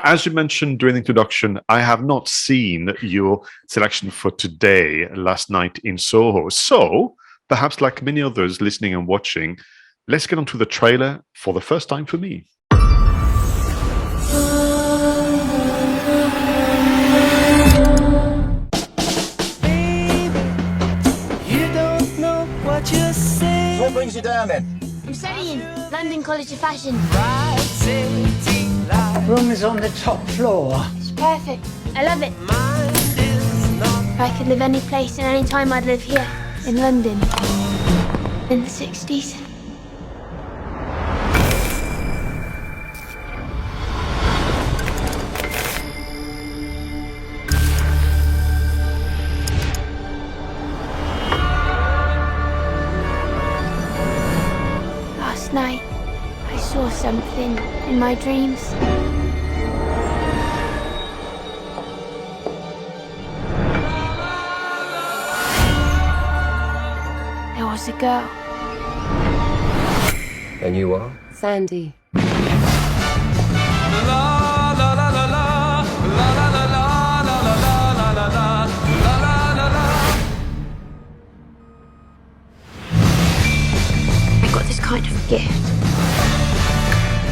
As you mentioned during the introduction, I have not seen your selection for today, Last Night in Soho. So, perhaps like many others listening and watching, let's get on to the trailer for the first time for me. What brings you down then? I'm studying London College of Fashion. Room is on the top floor. It's perfect. I love it. If I could live any place and any time, I'd live here in London in the 60s. Last night, I saw something in my dreams. There was a girl. And you are? Sandy. I got this kind of gift.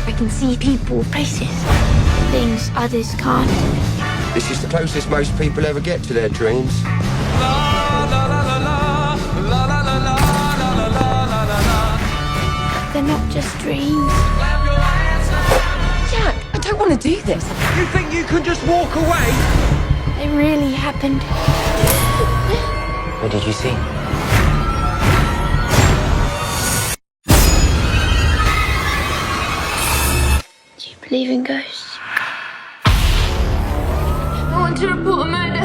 I can see people, places, things others can't. This is the closest most people ever get to their dreams. They're not just dreams. Jack, I don't want to do this. You think you can just walk away? They really happened. What did you see? Do you believe in ghosts? I want to report a murder.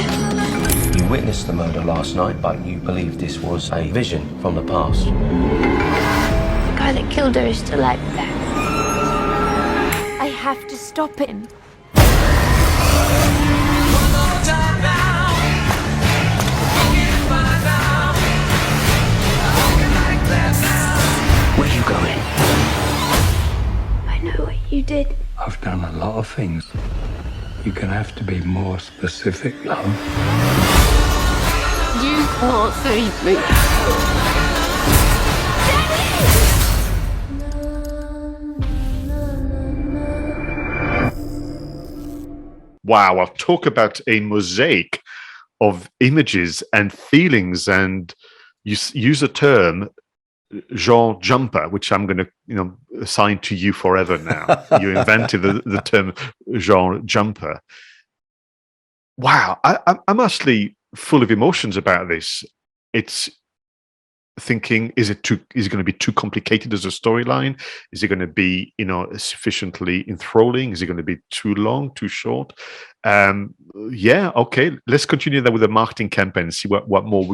You witnessed the murder last night, but you believe this was a vision from the past. The guy that killed her is still out there. I have to stop him. Where are you going? I know what you did. I've done a lot of things. You're gonna have to be more specific, love. You can't save me. Wow, I'll talk about a mosaic of images and feelings, and you use a term, genre jumper, which I'm going to, assign to you forever now. You invented the term genre jumper. Wow, I'm actually full of emotions about this. It's thinking, is it going to be too complicated as a storyline? Is it going to be, sufficiently enthralling? Is it going to be too long, too short? Yeah, okay. Let's continue that with the marketing campaign and see what more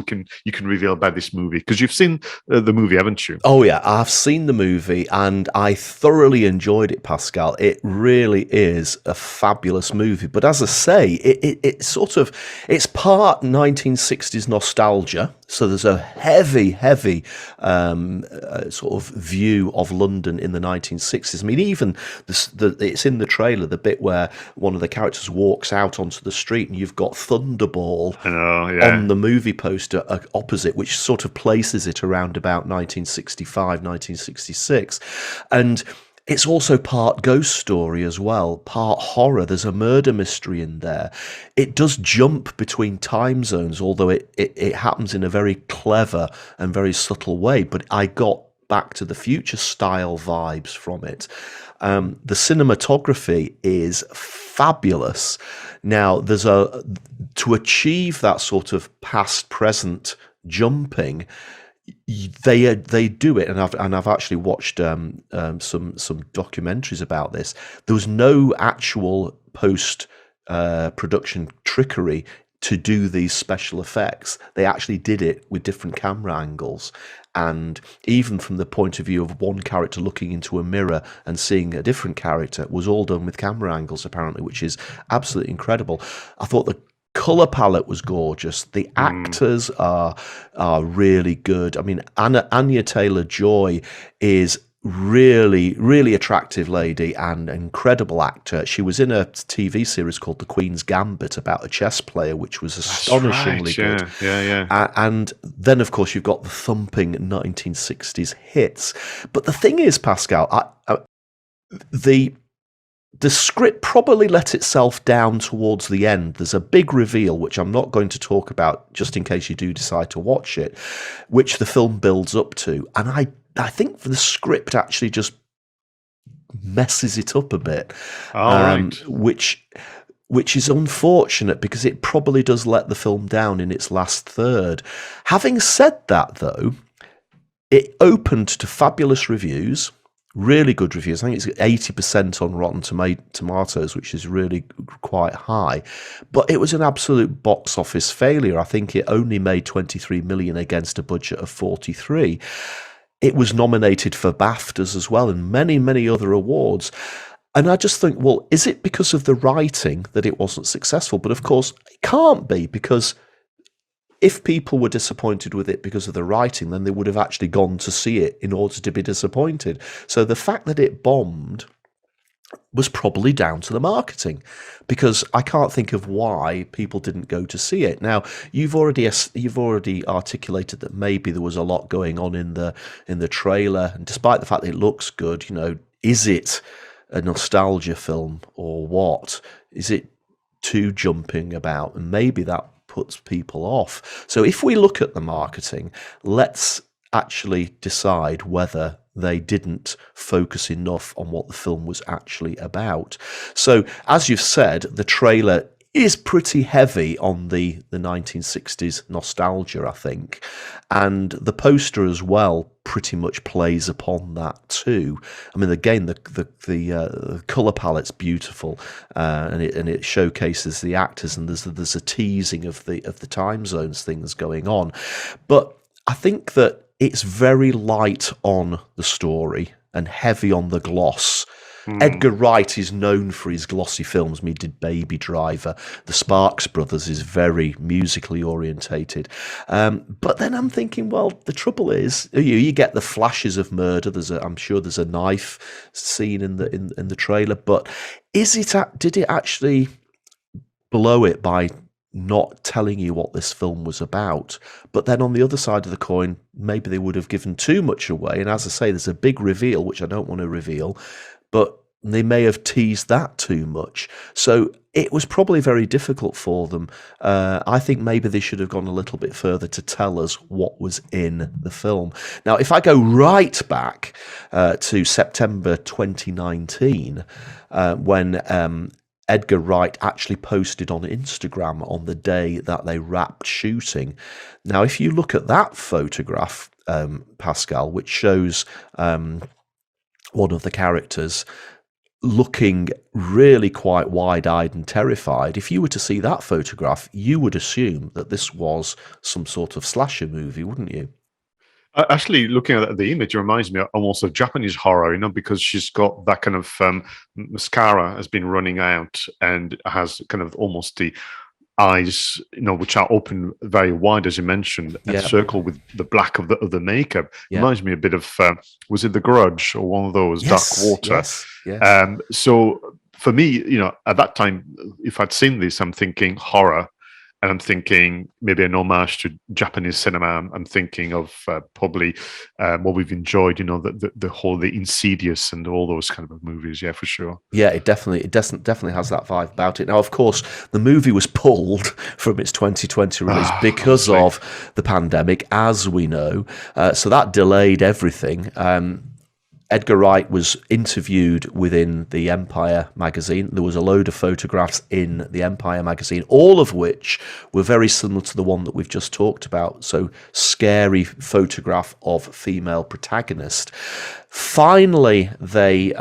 you can reveal about this movie, because you've seen the movie, haven't you? Oh yeah, I've seen the movie and I thoroughly enjoyed it, Pascal. It really is a fabulous movie. But as I say, it's part 1960s nostalgia. So there's a heavy sort of view of London in the 1960s. I mean, even it's in the trailer, the bit where one of the characters walks out onto the street and you've got Thunderball on the movie poster opposite, which sort of places it around about 1965, 1966. And it's also part ghost story as well, part horror. There's a murder mystery in there. It does jump between time zones, although it happens in a very clever and very subtle way. But I got Back to the Future style vibes from it. The cinematography is fabulous. Now, to achieve that sort of past-present jumping, they do it, and I've actually watched some documentaries about this. There was no actual post production trickery to do these special effects. They actually did it with different camera angles, and even from the point of view of one character looking into a mirror and seeing a different character was all done with camera angles, apparently, which is absolutely incredible. I thought the color palette was gorgeous. The actors are really good. I mean, Anya Taylor-Joy is really, really attractive lady and incredible actor. She was in a TV series called The Queen's Gambit about a chess player, which was astonishingly good. Yeah. And then, of course, you've got the thumping 1960s hits. But the thing is, Pascal, the script probably let itself down towards the end. There's a big reveal, which I'm not going to talk about just in case you do decide to watch it, which the film builds up to. And I think the script actually just messes it up a bit, which is unfortunate because it probably does let the film down in its last third. Having said that, though, it opened to fabulous reviews. Really good reviews. I think it's 80% on Rotten Tomatoes, which is really quite high. But it was an absolute box office failure. I think it only made 23 million against a budget of 43. It was nominated for BAFTAs as well and many, many other awards. And I just think, well, is it because of the writing that it wasn't successful? But of course, it can't be, because if people were disappointed with it because of the writing, then they would have actually gone to see it in order to be disappointed. So the fact that it bombed was probably down to the marketing, because I can't think of why people didn't go to see it. Now, you've already articulated that maybe there was a lot going on in the trailer, and despite the fact that it looks good, is it a nostalgia film or what? Is it too jumping about? And maybe that puts people off. So if we look at the marketing, let's actually decide whether they didn't focus enough on what the film was actually about. So as you've said, the trailer is pretty heavy on the 1960s nostalgia, I think. And the poster as well pretty much plays upon that too. I mean, again, the colour palette's beautiful, and it showcases the actors, and there's a teasing of the time zones things going on. But I think that it's very light on the story and heavy on the gloss. Edgar Wright is known for his glossy films. He did Baby Driver. The Sparks Brothers is very musically orientated. But then I'm thinking, well, the trouble is, you get the flashes of murder. I'm sure there's a knife scene in the trailer. But did it actually blow it by not telling you what this film was about? But then on the other side of the coin, maybe they would have given too much away. And as I say, there's a big reveal, which I don't want to reveal, but they may have teased that too much. So it was probably very difficult for them. I think maybe they should have gone a little bit further to tell us what was in the film. Now, if I go right back to September 2019, when Edgar Wright actually posted on Instagram on the day that they wrapped shooting. Now, if you look at that photograph, Pascal, which shows one of the characters looking really quite wide-eyed and terrified, if you were to see that photograph, you would assume that this was some sort of slasher movie, wouldn't you? Actually, looking at the image, it reminds me almost of Japanese horror, because she's got that kind of mascara has been running out and has kind of almost the eyes, which are open very wide, as you mentioned, and circled with the black of the makeup. Reminds me a bit of was it The Grudge or one of those, Dark Water? Yes. So for me, at that time, if I'd seen this, I'm thinking horror. And I'm thinking maybe an homage to Japanese cinema. I'm thinking of probably what we've enjoyed, the Insidious and all those kind of movies. Yeah, for sure. Yeah, it definitely has that vibe about it. Now, of course, the movie was pulled from its 2020 release because of the pandemic, as we know. So that delayed everything. Edgar Wright was interviewed within the Empire magazine. There was a load of photographs in the Empire magazine, all of which were very similar to the one that we've just talked about. So, scary photograph of female protagonist. Finally, they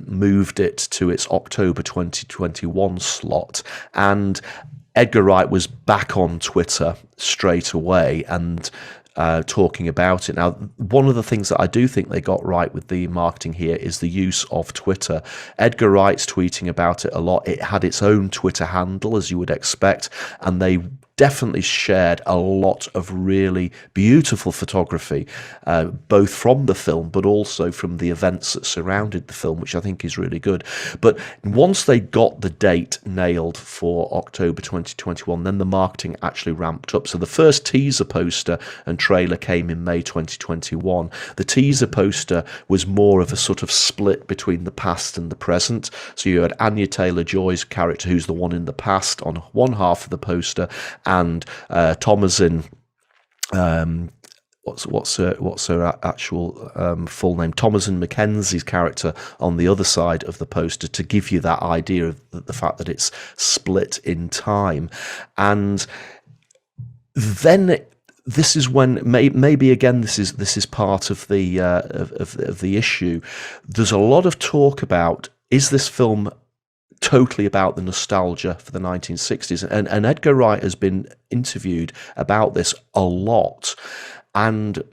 moved it to its October 2021 slot, and Edgar Wright was back on Twitter straight away and talking about it. Now, one of the things that I do think they got right with the marketing here is the use of Twitter. Edgar Wright's tweeting about it a lot. It had its own Twitter handle, as you would expect, and they definitely shared a lot of really beautiful photography, both from the film but also from the events that surrounded the film, which I think is really good. But once they got the date nailed for October 2021, then the marketing actually ramped up. So the first teaser poster and trailer came in May 2021. The teaser poster was more of a sort of split between the past and the present. So you had Anya Taylor-Joy's character, who's the one in the past, on one half of the poster, and Thomasin, what's her actual full name? Thomasin McKenzie's character on the other side of the poster, to give you that idea of the fact that it's split in time. And then this is when maybe again this is part of the of the issue. There's a lot of talk about, is this film totally about the nostalgia for the 1960s? And Edgar Wright has been interviewed about this a lot, and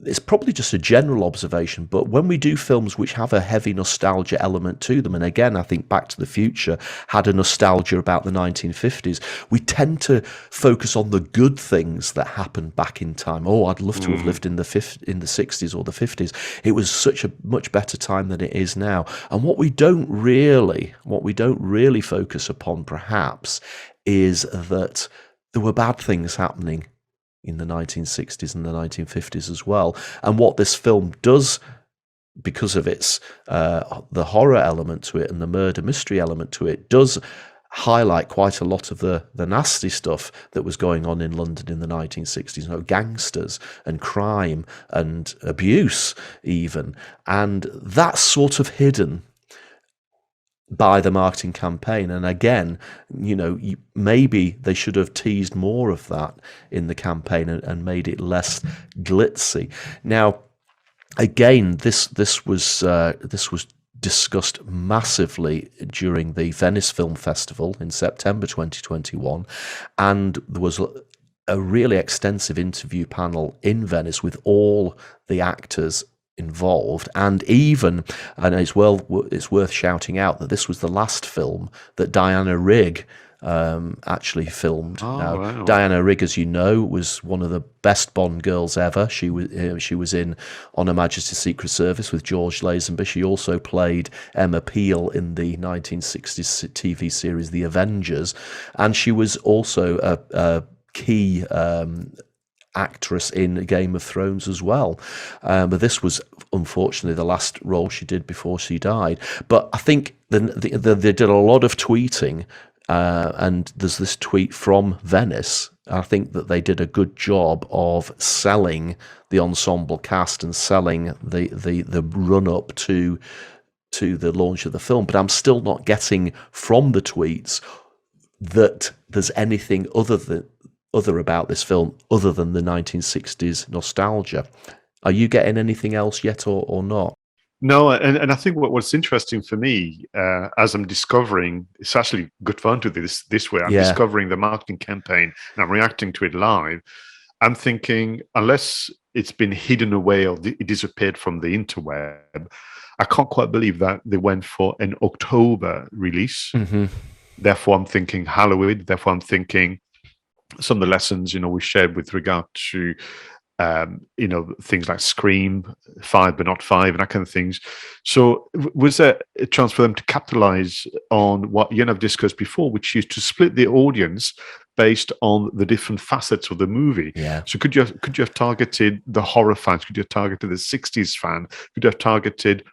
it's probably just a general observation, but when we do films which have a heavy nostalgia element to them, and again, I think Back to the Future had a nostalgia about the 1950s, we tend to focus on the good things that happened back in time. Oh, I'd love to have lived in the 60s or the 50s. It was such a much better time than it is now. And what we don't really focus upon, perhaps, is that there were bad things happening in the 1960s and the 1950s as well. And what this film does, because of its the horror element to it and the murder mystery element to it, does highlight quite a lot of the nasty stuff that was going on in London in the 1960s, you know, gangsters and crime and abuse even. And that's sort of hidden by the marketing campaign. And again, you know, maybe they should have teased more of that in the campaign and made it less glitzy. Now, again, this was discussed massively during the Venice Film Festival in September 2021, and there was a really extensive interview panel in Venice with all the actors involved, and it's worth shouting out that this was the last film that Diana Rigg actually filmed. Wow. Diana Rigg, as you know, was one of the best Bond girls ever. She was in On Her Majesty's Secret Service with George Lazenby. She also played Emma Peel in the 1960s TV series The Avengers, and she was also a key actress in Game of Thrones as well. But this was unfortunately the last role she did before she died. But I think they did a lot of tweeting, and there's this tweet from Venice. I think that they did a good job of selling the ensemble cast and selling the run up to the launch of the film. But I'm still not getting from the tweets that there's anything other about this film other than the 1960s nostalgia. Are you getting anything else yet or not? No, and I think what's interesting for me, as I'm discovering, it's actually good fun to do this way. I'm discovering the marketing campaign and I'm reacting to it live. I'm thinking, unless it's been hidden away or it disappeared from the interweb, I can't quite believe that they went for an October release. Mm-hmm. Therefore, I'm thinking Halloween. Therefore, I'm thinking some of the lessons, you know, we shared with regard to, you know, things like Scream, 5 but not 5, and that kind of things. So was there a chance for them to capitalize on what you and I've discussed before, which is to split the audience based on the different facets of the movie? Yeah. So could you have targeted the horror fans? Could you have targeted the 60s fan? Could you have targeted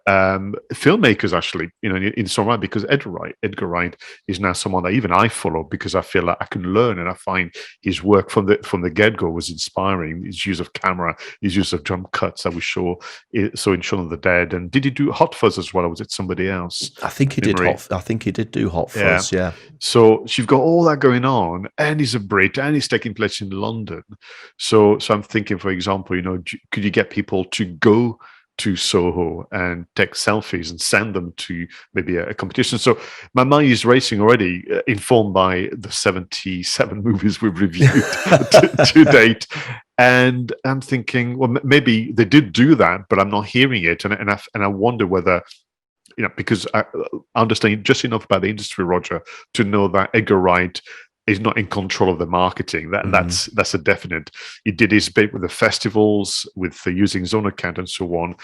filmmakers, actually, you know, in some way, because Edgar Wright is now someone that even I follow, because I feel like I can learn, and I find his work from the get-go was inspiring. His use of camera, his use of jump cuts that we saw in Shaun of the Dead. And did he do Hot Fuzz as well, or was it somebody else? I think he did. I think he did do Hot Fuzz. Yeah. So you've got all that going on, and he's a Brit, and he's taking place in London. So I'm thinking, for example, you know, could you get people to go to Soho and take selfies and send them to maybe a competition? So my mind is racing already, informed by the 77 movies we've reviewed to date. And I'm thinking, well, maybe they did do that, but I'm not hearing it. And I wonder whether, you know, because I understand just enough about the industry, Roger, to know that Edgar Wright is not in control of the marketing. That's a definite. He did his bit with the festivals, with using his own account and so on.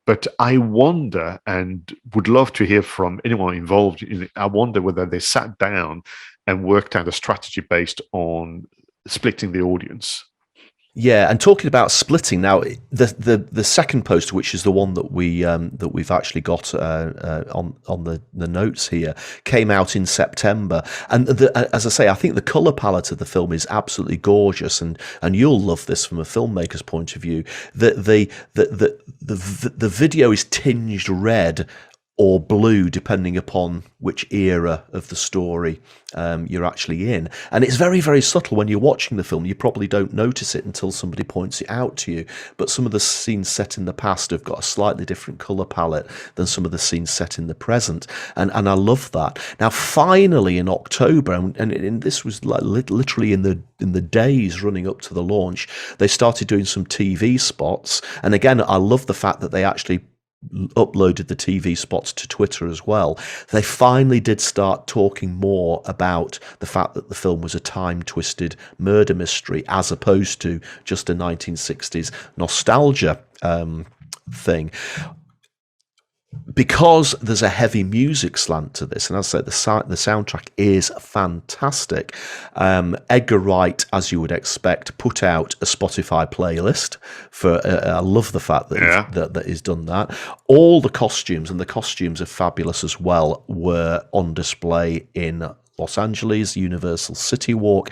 But I wonder, and would love to hear from anyone involved in it, I wonder whether they sat down and worked out a strategy based on splitting the audience. Yeah, and talking about splitting now, the second poster, which is the one that we've actually got on the notes here, came out in September, and as I say, I think the color palette of the film is absolutely gorgeous, and you'll love this from a filmmaker's point of view. The video is tinged red or blue, depending upon which era of the story you're actually in. And it's very, very subtle when you're watching the film. You probably don't notice it until somebody points it out to you. But some of the scenes set in the past have got a slightly different colour palette than some of the scenes set in the present. And I love that. Now, finally, in October, and this was like literally in the days running up to the launch, they started doing some TV spots. And again, I love the fact that they actually uploaded the TV spots to Twitter as well. They finally did start talking more about the fact that the film was a time-twisted murder mystery as opposed to just a 1960s nostalgia thing. Because there's a heavy music slant to this, and as I said, the soundtrack is fantastic. Edgar Wright, as you would expect, put out a Spotify playlist for. I love the fact that he's done that. All the costumes, and the costumes are fabulous as well, were on display in Los Angeles, Universal City Walk.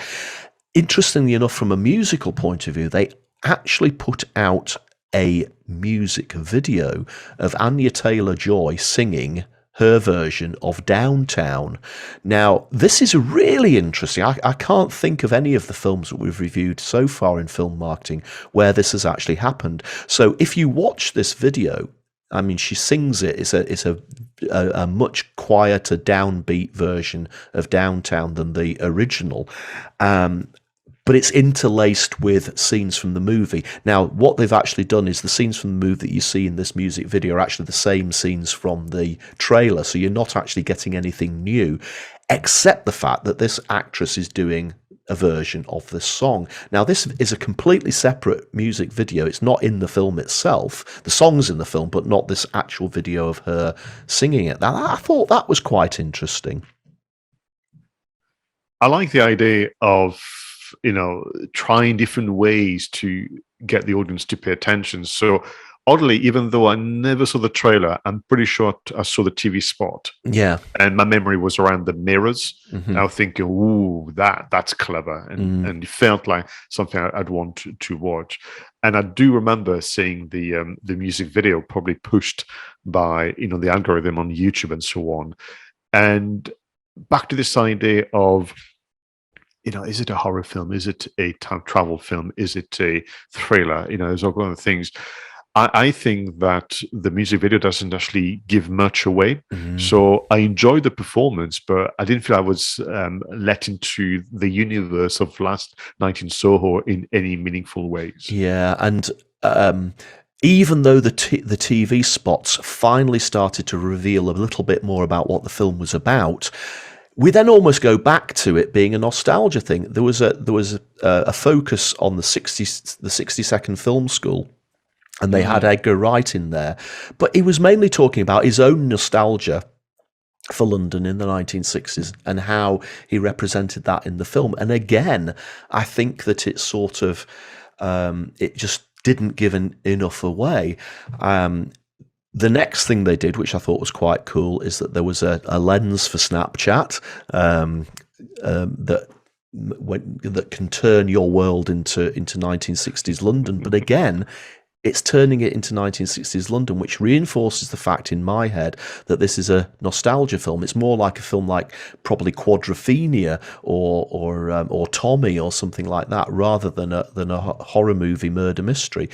Interestingly enough, from a musical point of view, they actually put out a music video of Anya Taylor-Joy singing her version of Downtown. Now, this is really interesting. I can't think of any of the films that we've reviewed so far in film marketing where this has actually happened. So if you watch this video, I mean, she sings it. It's a much quieter, downbeat version of Downtown than the original. But it's interlaced with scenes from the movie. Now, what they've actually done is the scenes from the movie that you see in this music video are actually the same scenes from the trailer, so you're not actually getting anything new, except the fact that this actress is doing a version of this song. Now, this is a completely separate music video. It's not in the film itself. The song's in the film, but not this actual video of her singing it. Now, I thought that was quite interesting. I like the idea of trying different ways to get the audience to pay attention. So oddly, even though I never saw the trailer, I'm pretty sure I saw the TV spot. Yeah. And my memory was around the mirrors. Mm-hmm. I was thinking, ooh, that's clever. And it felt like something I'd want to watch. And I do remember seeing the music video probably pushed by, the algorithm on YouTube and so on. And back to this idea of, is it a horror film? Is it a time travel film? Is it a thriller? There's all kinds of things. I think that the music video doesn't actually give much away. Mm-hmm. So I enjoyed the performance, but I didn't feel I was let into the universe of Last Night in Soho in any meaningful ways. Yeah, and even though the TV spots finally started to reveal a little bit more about what the film was about, we then almost go back to it being a nostalgia thing. There was a focus on the 60-second film school, and they had Edgar Wright in there, but he was mainly talking about his own nostalgia for London in the 1960s and how he represented that in the film. And again, I think that it sort of it just didn't give enough away. The next thing they did, which I thought was quite cool, is that there was a lens for Snapchat that can turn your world into 1960s London. But again, it's turning it into 1960s London, which reinforces the fact in my head that this is a nostalgia film. It's more like a film like probably Quadrophenia or Tommy or something like that, rather than a horror movie murder mystery.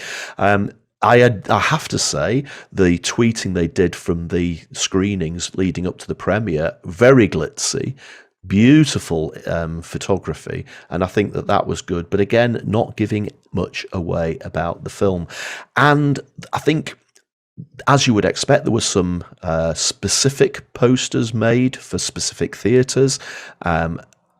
I have to say, the tweeting they did from the screenings leading up to the premiere, very glitzy, beautiful photography, and I think that was good. But again, not giving much away about the film. And I think, as you would expect, there were some specific posters made for specific theatres.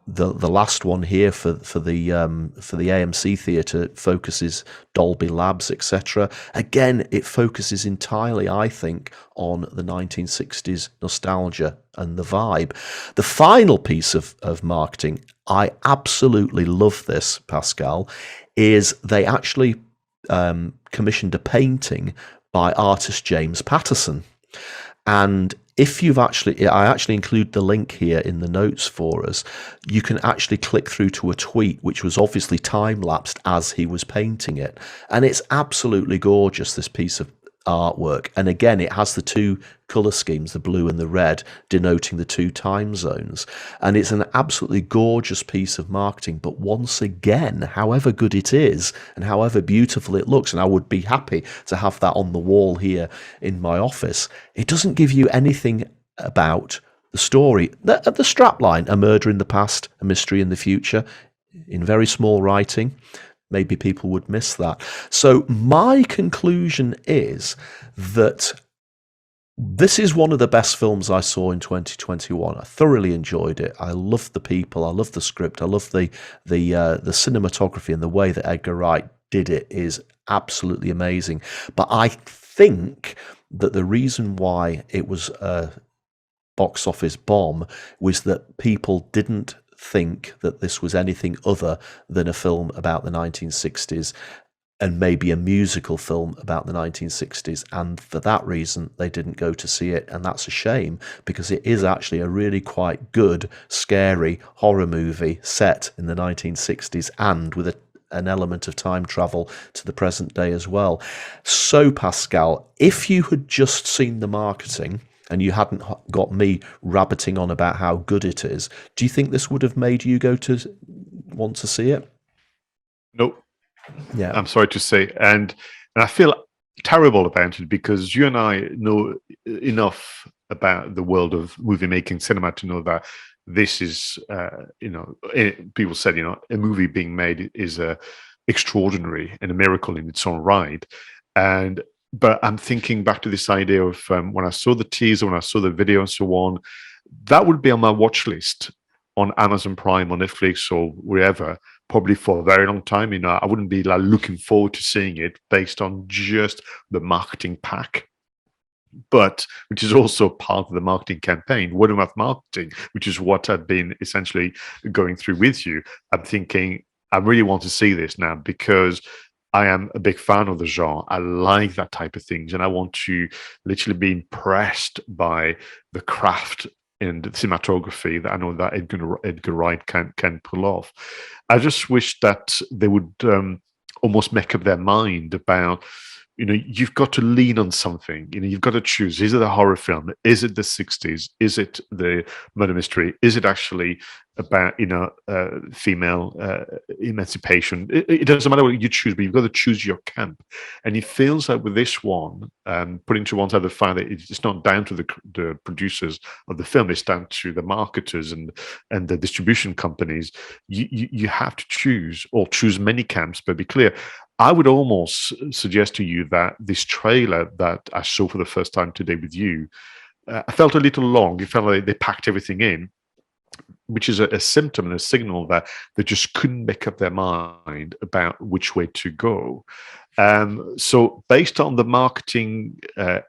the last one here for the AMC theatre focuses Dolby Labs, etc. Again, it focuses entirely, I think, on the 1960s nostalgia and the vibe. The final piece of marketing, I absolutely love this, Pascal, is they actually commissioned a painting by artist James Patterson. And if you've I actually include the link here in the notes for us. You can actually click through to a tweet, which was obviously time-lapsed as he was painting it. And it's absolutely gorgeous, this piece of artwork. And again, it has the two colour schemes, the blue and the red, denoting the two time zones. And it's an absolutely gorgeous piece of marketing. But once again, however good it is and however beautiful it looks, and I would be happy to have that on the wall here in my office, it doesn't give you anything about the story. The strapline, a murder in the past, a mystery in the future, in very small writing. Maybe people would miss that. So my conclusion is that this is one of the best films I saw in 2021. I thoroughly enjoyed it. I loved the people. I loved the script. I loved the cinematography, and the way that Edgar Wright did it is absolutely amazing. But I think that the reason why it was a box office bomb was that people didn't think that this was anything other than a film about the 1960s and maybe a musical film about the 1960s, and for that reason they didn't go to see it. And that's a shame, because it is actually a really quite good, scary horror movie set in the 1960s and with an element of time travel to the present day as well. So Pascal, if you had just seen the marketing and you hadn't got me rabbiting on about how good it is, do you think this would have made you want to see it? Nope. Yeah. I'm sorry to say. And I feel terrible about it, because you and I know enough about the world of movie making, cinema, to know that this is, people said, a movie being made is extraordinary and a miracle in its own right. But I'm thinking back to this idea of when I saw the teaser, when I saw the video and so on, that would be on my watch list on Amazon Prime, on Netflix, or wherever, probably for a very long time. I wouldn't be looking forward to seeing it based on just the marketing pack, but which is also part of the marketing campaign, word of mouth marketing, which is what I've been essentially going through with you. I'm thinking, I really want to see this now, because I am a big fan of the genre. I like that type of things, and I want to literally be impressed by the craft and the cinematography that I know that Edgar Wright can pull off. I just wish that they would almost make up their mind about, you've got to lean on something. You've got to choose. Is it a horror film? Is it the 60s? Is it the murder mystery? Is it actually about, female emancipation? It doesn't matter what you choose, but you've got to choose your camp. And it feels like with this one, putting to one side the fact that it's not down to the producers of the film, it's down to the marketers and the distribution companies. You have to choose many camps, but be clear. I would almost suggest to you that this trailer that I saw for the first time today with you, I felt a little long. It felt like they packed everything in, which is a symptom and a signal that they just couldn't make up their mind about which way to go. So based on the marketing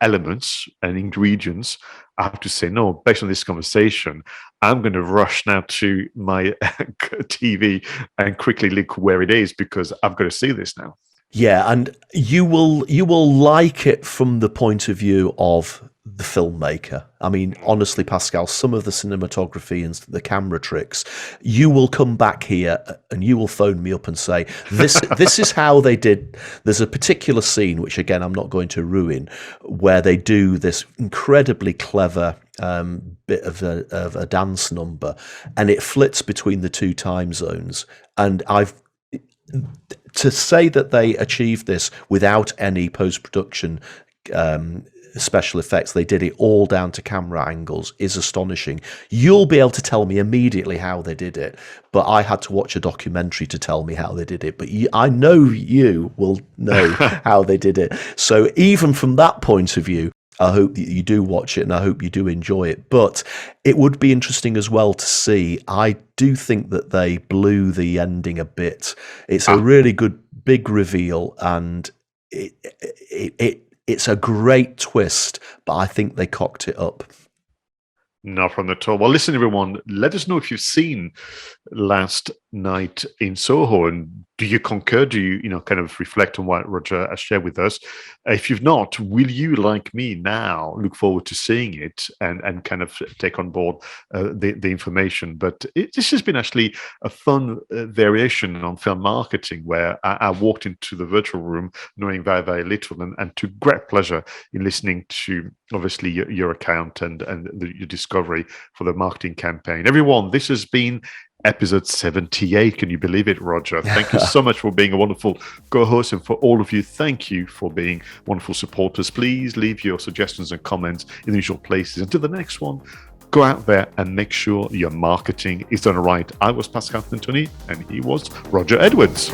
elements and ingredients, I have to say, no, based on this conversation, I'm going to rush now to my TV and quickly look where it is, because I've got to see this now. Yeah, and you will like it from the point of view of the filmmaker. I mean, honestly, Pascal, some of the cinematography and the camera tricks, you will come back here and you will phone me up and say, this is how they did. There's a particular scene, which again, I'm not going to ruin, where they do this incredibly clever bit of a dance number, and it flits between the two time zones. And to say that they achieved this without any post-production special effects, they did it all down to camera angles, is astonishing. You'll be able to tell me immediately how they did it, but I had to watch a documentary to tell me how they did it. But I know you will know how they did it. So even from that point of view, I hope that you do watch it, and I hope you do enjoy it. But it would be interesting as well to see. I do think that they blew the ending a bit. It's a really good big reveal, and it's a great twist, but I think they cocked it up. No problem at all. Well, listen, everyone, let us know if you've seen Last Night in Soho, and do you concur? Do you, kind of reflect on what Roger has shared with us? If you've not, will you, like me now, look forward to seeing it and kind of take on board the information? But this has been actually a fun variation on film marketing, where I walked into the virtual room knowing very, very little, and took great pleasure in listening to, obviously, your account and your discovery for the marketing campaign. Everyone, this has been episode 78. Can you believe it, Roger? Thank you so much for being a wonderful co-host, and for all of you, thank you for being wonderful supporters. Please leave your suggestions and comments in the usual places. Until the next one, go out there and make sure your marketing is done right. I was Pascal Fintoni, and he was Roger Edwards.